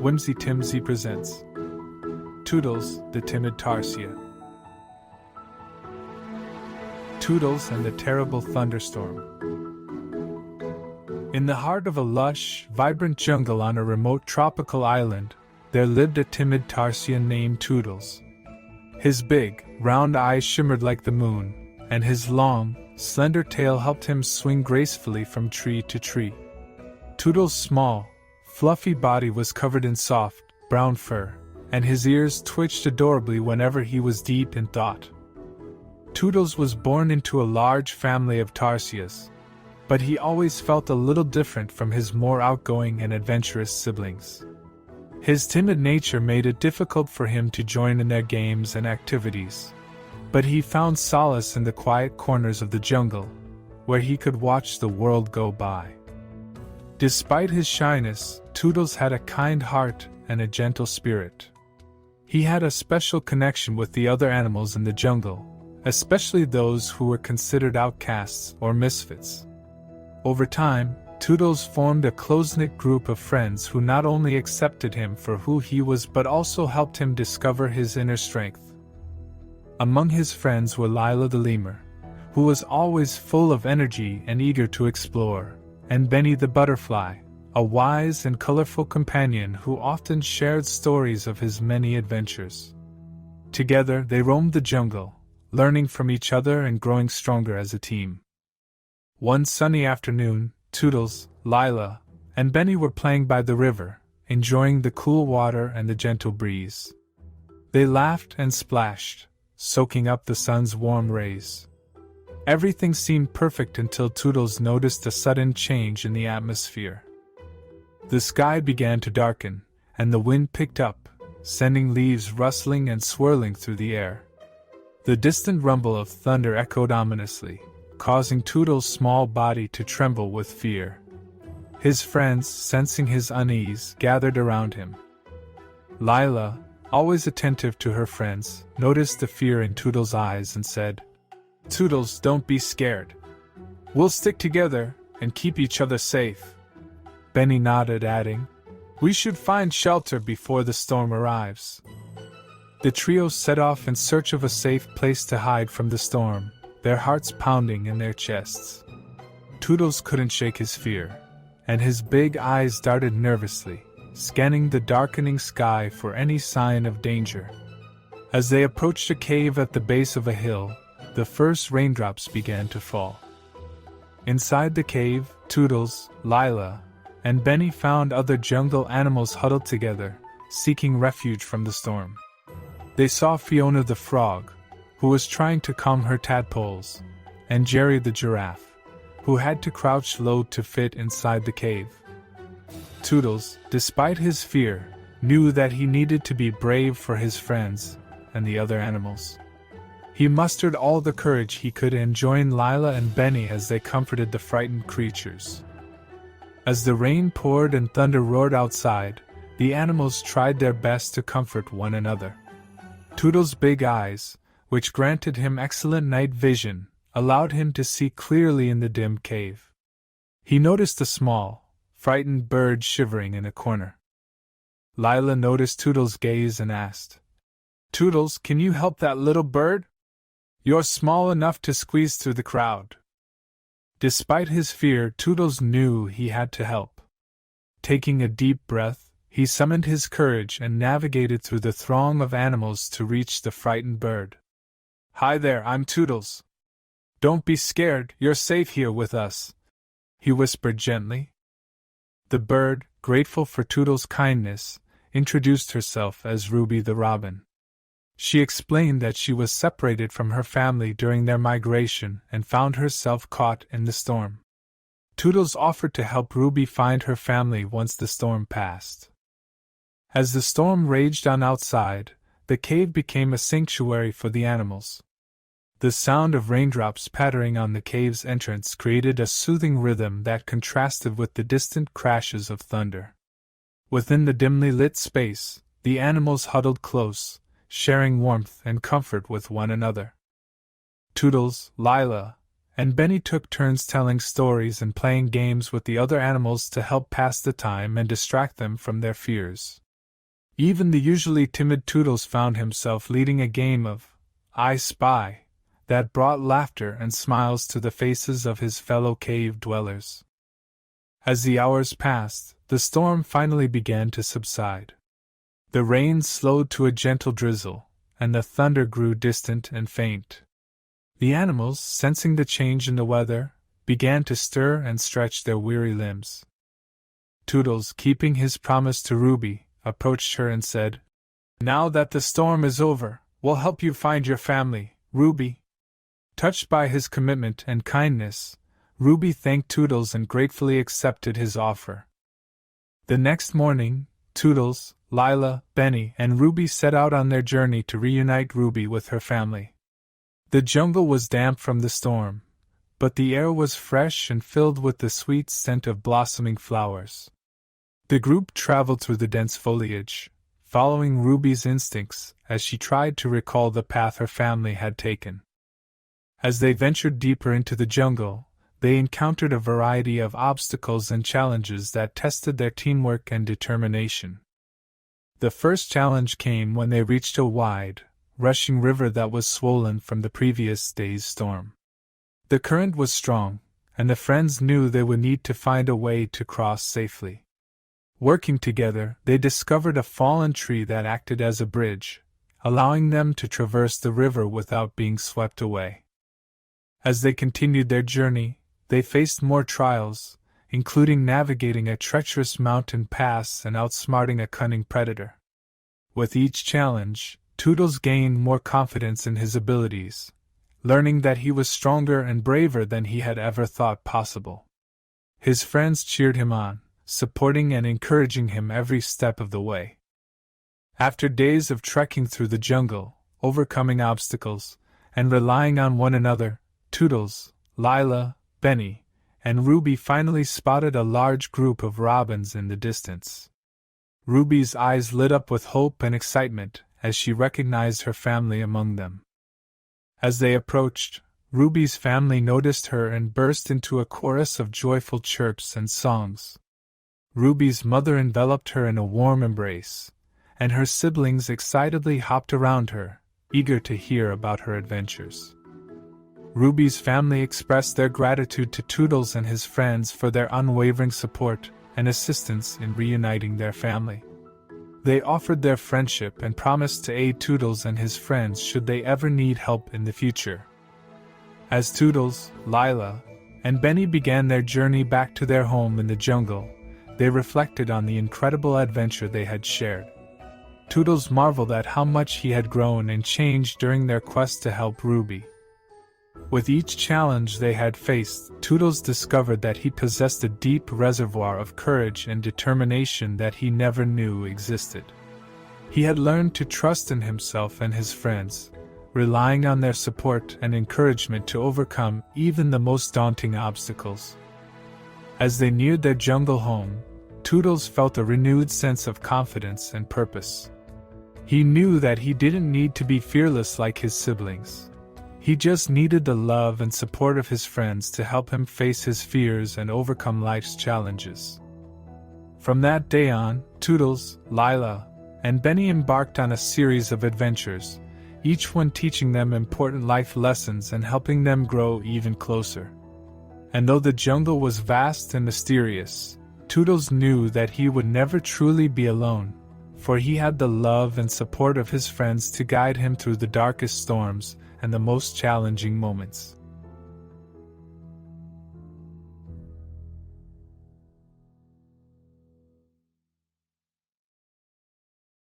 Whimsy Timsy presents Tootles the Timid Tarsier. Tootles and the Terrible Thunderstorm. In the heart of a lush, vibrant jungle on a remote tropical island, there lived a timid Tarsier named Tootles. His big, round eyes shimmered like the moon, and his long, slender tail helped him swing gracefully from tree to tree. Tootles' small, fluffy body was covered in soft, brown fur, and his ears twitched adorably whenever he was deep in thought. Tootles was born into a large family of Tarsiers, but he always felt a little different from his more outgoing and adventurous siblings. His timid nature made it difficult for him to join in their games and activities, but he found solace in the quiet corners of the jungle, where he could watch the world go by. Despite his shyness, Tootles had a kind heart and a gentle spirit. He had a special connection with the other animals in the jungle, especially those who were considered outcasts or misfits. Over time, Tootles formed a close-knit group of friends who not only accepted him for who he was but also helped him discover his inner strength. Among his friends were Lila the Lemur, who was always full of energy and eager to explore, and Benny the Butterfly, a wise and colorful companion who often shared stories of his many adventures. Together they roamed the jungle, learning from each other and growing stronger as a team. One sunny afternoon, Tootles, Lila, and Benny were playing by the river, enjoying the cool water and the gentle breeze. They laughed and splashed, soaking up the sun's warm rays. Everything seemed perfect until Tootles noticed a sudden change in the atmosphere. The sky began to darken, and the wind picked up, sending leaves rustling and swirling through the air. The distant rumble of thunder echoed ominously, causing Tootles' small body to tremble with fear. His friends, sensing his unease, gathered around him. Lila, always attentive to her friends, noticed the fear in Tootles' eyes and said, "Tootles, don't be scared. We'll stick together and keep each other safe." Benny nodded, adding, "We should find shelter before the storm arrives." The trio set off in search of a safe place to hide from the storm, their hearts pounding in their chests. Tootles couldn't shake his fear, and his big eyes darted nervously, scanning the darkening sky for any sign of danger. As they approached a cave at the base of a hill, the first raindrops began to fall. Inside the cave, Tootles, Lila, and Benny found other jungle animals huddled together, seeking refuge from the storm. They saw Fiona the frog, who was trying to calm her tadpoles, and Jerry the giraffe, who had to crouch low to fit inside the cave. Tootles, despite his fear, knew that he needed to be brave for his friends and the other animals. He mustered all the courage he could and joined Lila and Benny as they comforted the frightened creatures. As the rain poured and thunder roared outside, the animals tried their best to comfort one another. Tootles' big eyes, which granted him excellent night vision, allowed him to see clearly in the dim cave. He noticed a small, frightened bird shivering in a corner. Lila noticed Tootles' gaze and asked, "Tootles, can you help that little bird? You're small enough to squeeze through the crowd." Despite his fear, Tootles knew he had to help. Taking a deep breath, he summoned his courage and navigated through the throng of animals to reach the frightened bird. "Hi there, I'm Tootles. Don't be scared, you're safe here with us," he whispered gently. The bird, grateful for Tootles' kindness, introduced herself as Ruby the robin. She explained that she was separated from her family during their migration and found herself caught in the storm. Tootles offered to help Ruby find her family once the storm passed. As the storm raged on outside, the cave became a sanctuary for the animals. The sound of raindrops pattering on the cave's entrance created a soothing rhythm that contrasted with the distant crashes of thunder. Within the dimly lit space, the animals huddled close, sharing warmth and comfort with one another. Tootles, Lila, and Benny took turns telling stories and playing games with the other animals to help pass the time and distract them from their fears. Even the usually timid Tootles found himself leading a game of I Spy that brought laughter and smiles to the faces of his fellow cave dwellers. As the hours passed, the storm finally began to subside. The rain slowed to a gentle drizzle, and the thunder grew distant and faint. The animals, sensing the change in the weather, began to stir and stretch their weary limbs. Tootles, keeping his promise to Ruby, approached her and said, "Now that the storm is over, we'll help you find your family, Ruby." Touched by his commitment and kindness, Ruby thanked Tootles and gratefully accepted his offer. The next morning, Tootles, Lila, Benny, and Ruby set out on their journey to reunite Ruby with her family. The jungle was damp from the storm, but the air was fresh and filled with the sweet scent of blossoming flowers. The group traveled through the dense foliage, following Ruby's instincts as she tried to recall the path her family had taken. As they ventured deeper into the jungle, they encountered a variety of obstacles and challenges that tested their teamwork and determination. The first challenge came when they reached a wide, rushing river that was swollen from the previous day's storm. The current was strong, and the friends knew they would need to find a way to cross safely. Working together, they discovered a fallen tree that acted as a bridge, allowing them to traverse the river without being swept away. As they continued their journey, they faced more trials, including navigating a treacherous mountain pass and outsmarting a cunning predator. With each challenge, Tootles gained more confidence in his abilities, learning that he was stronger and braver than he had ever thought possible. His friends cheered him on, supporting and encouraging him every step of the way. After days of trekking through the jungle, overcoming obstacles, and relying on one another, Tootles, Lila, Benny, and Ruby finally spotted a large group of robins in the distance. Ruby's eyes lit up with hope and excitement as she recognized her family among them. As they approached, Ruby's family noticed her and burst into a chorus of joyful chirps and songs. Ruby's mother enveloped her in a warm embrace, and her siblings excitedly hopped around her, eager to hear about her adventures. Ruby's family expressed their gratitude to Tootles and his friends for their unwavering support and assistance in reuniting their family. They offered their friendship and promised to aid Tootles and his friends should they ever need help in the future. As Tootles, Lila, and Benny began their journey back to their home in the jungle, they reflected on the incredible adventure they had shared. Tootles marveled at how much he had grown and changed during their quest to help Ruby. With each challenge they had faced, Tootles discovered that he possessed a deep reservoir of courage and determination that he never knew existed. He had learned to trust in himself and his friends, relying on their support and encouragement to overcome even the most daunting obstacles. As they neared their jungle home, Tootles felt a renewed sense of confidence and purpose. He knew that he didn't need to be fearless like his siblings. He just needed the love and support of his friends to help him face his fears and overcome life's challenges. From that day on, Tootles, Lila, and Benny embarked on a series of adventures, each one teaching them important life lessons and helping them grow even closer. And though the jungle was vast and mysterious, Tootles knew that he would never truly be alone, for he had the love and support of his friends to guide him through the darkest storms and the most challenging moments.